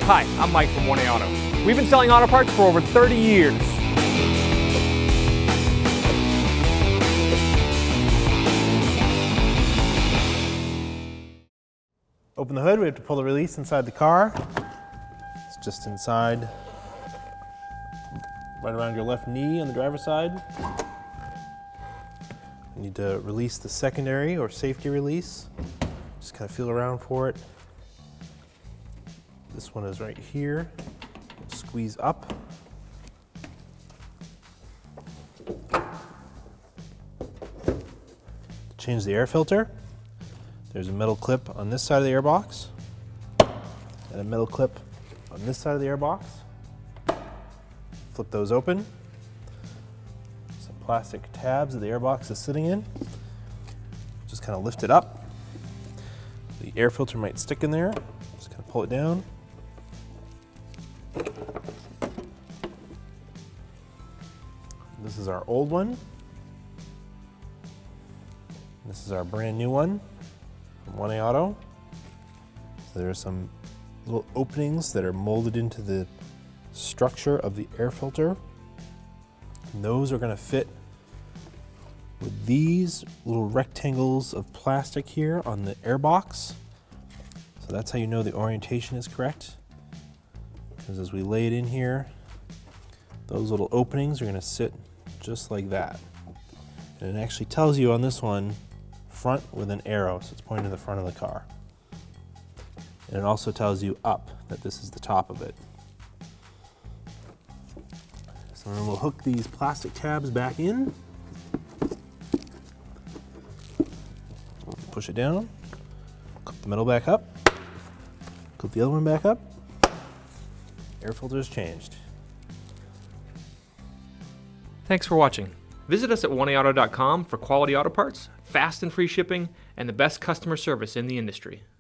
Hi, I'm Mike from 1A Auto. We've been selling auto parts for over 30 years. Open the hood, we have to pull the release inside the car. It's just inside, right around your left knee on the driver's side. You need to release the secondary or safety release. Just kind of feel around for it. This one is right here. Squeeze up. Change the air filter. There's a metal clip on this side of the airbox and a metal clip on this side of the airbox. Flip those open. Some plastic tabs that the airbox is sitting in. Just kind of lift it up. The air filter might stick in there. Just kind of pull it down. This is our old one. This is our brand new one from 1A Auto. So there are some little openings that are molded into the structure of the air filter. And those are going to fit with these little rectangles of plastic here on the airbox. So that's how you know the orientation is correct. Because as we lay it in here, those little openings are going to sit just like that. And it actually tells you on this one, front with an arrow, so it's pointing to the front of the car. And it also tells you up, that this is the top of it. So then we'll hook these plastic tabs back in. Push it down, clip the metal back up, clip the other one back up. Air filter is changed. Thanks for watching. Visit us at 1AAuto.com for quality auto parts, fast and free shipping, and the best customer service in the industry.